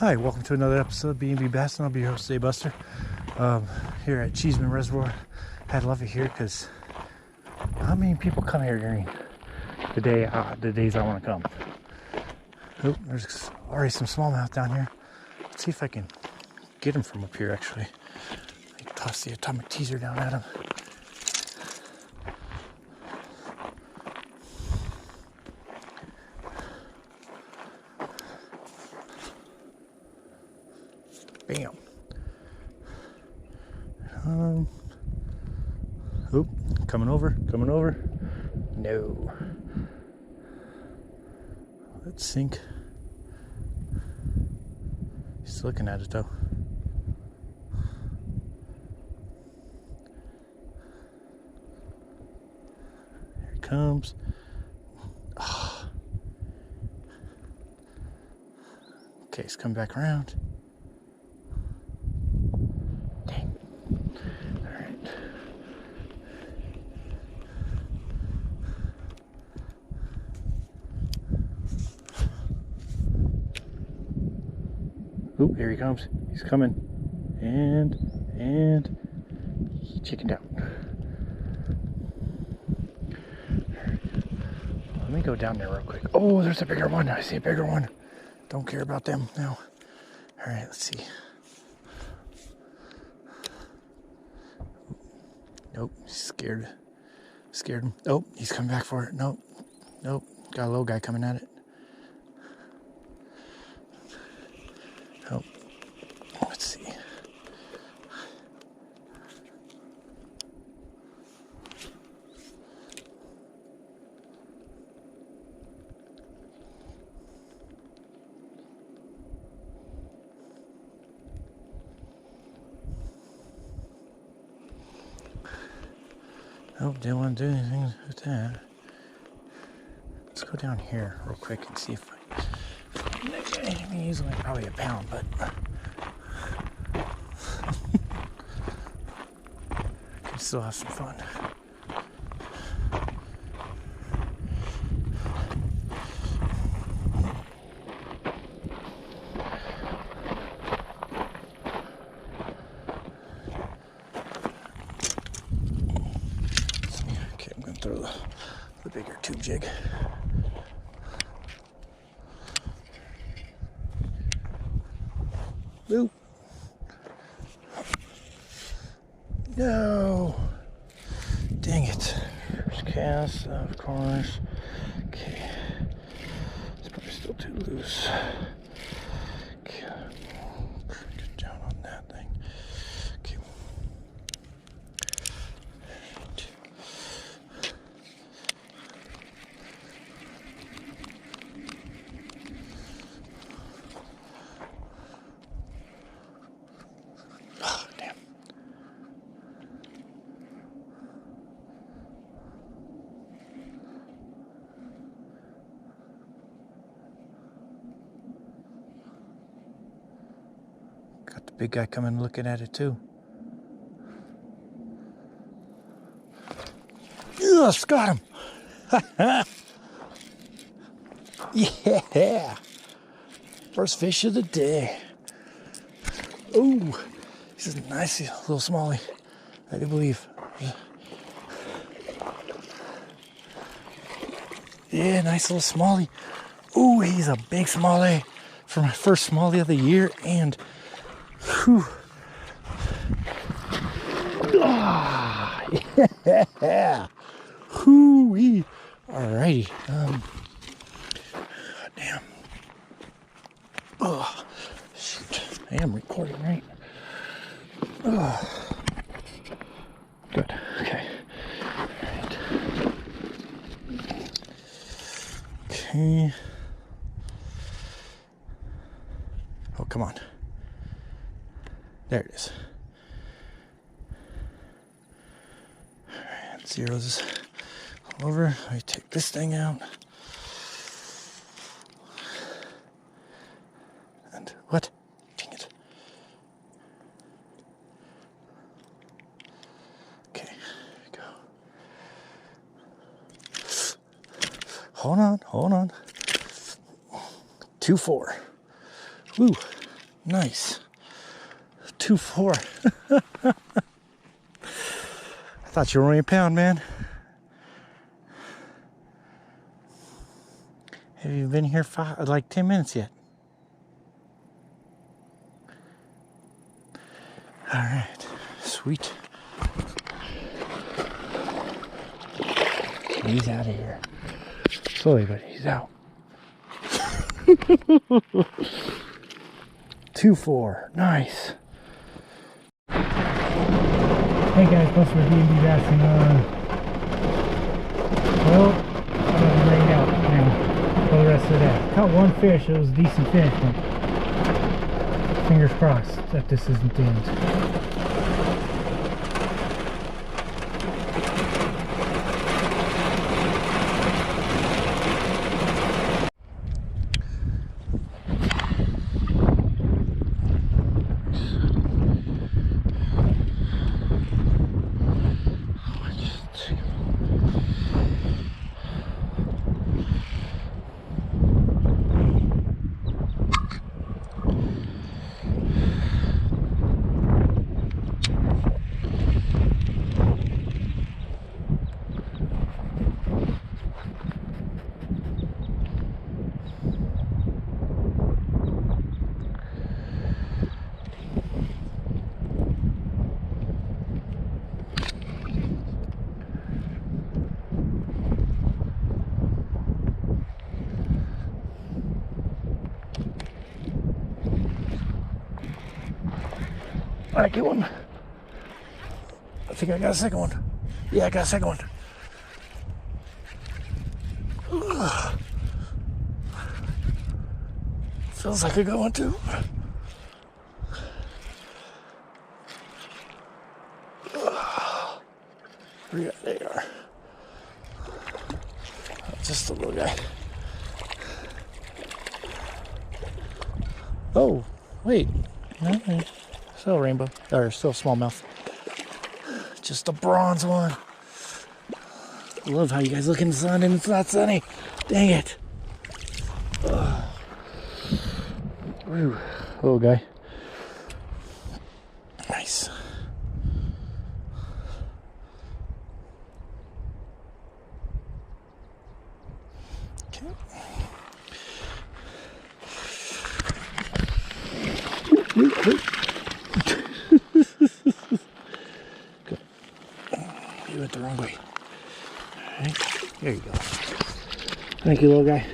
Hi, welcome to another episode of BnBBassing. I'll be your host today, Buster. Here at Cheeseman Reservoir. Had love it here because how many people come here during the days I want to come? Oh, there's already some smallmouth down here. Let's see if I can get them from up here. Actually, I can toss the atomic teaser down at them. Bam. Oop, coming over. No. Let's sink. He's looking at it though. Here it comes. Oh. Okay, it's coming back around. Oop, here he comes. He's coming. And he chickened out. Let me go down there real quick. Oh, there's a bigger one. I see a bigger one. Don't care about them now. All right, let's see. Nope, he's scared. Scared him. Oh, he's coming back for it. Nope. Got a little guy coming at it. Oh, let's see. Nope, didn't want to do anything with that. Let's go down here real quick and see if he's only probably a pound, but can still have some fun. Okay, I'm gonna throw the bigger tube jig. Oop. No. Dang it. First cast, of course. Okay. It's probably still too loose. Okay. Get down on that thing. Okay. Got the big guy coming looking at it too. Yes, got him. Yeah. First fish of the day. Ooh, this is a nice little smallie, I do believe. Yeah, nice little smallie. Ooh, he's a big smallie for my first smallie of the year, and whew. Ah, yeah. Hoo-wee. Alrighty. Damn. Oh, shoot. I am recording, right? Oh. Good. Okay. Alright. Okay. Oh, come on. There it is. Alright, zeros all over. Let me take this thing out. And what? Dang it. Okay, here we go. Hold on. 2-4. Woo. Nice. 2-4. I thought you were only a pound, man. Have you been here like 10 minutes yet? All right, sweet. He's out of here. Slowly, but he's out. 2-4, nice. Hey guys, Buster with BnBBassing. Well, I'm gonna lay it out now for the rest of the day. Caught one fish. It was a decent fish, but fingers crossed that this isn't the end. I get one. I think I got a second one. Yeah, I got a second one. Ugh. Feels like a good one too. Yeah, they are. Just a little guy. Oh, wait. No, still rainbow. Or still smallmouth. Just a bronze one. I love how you guys look in the sun and it's not sunny. Dang it. Woo. Little guy. Nice. Okay. Good. You went the wrong way. All right. There you go. Thank you, little guy.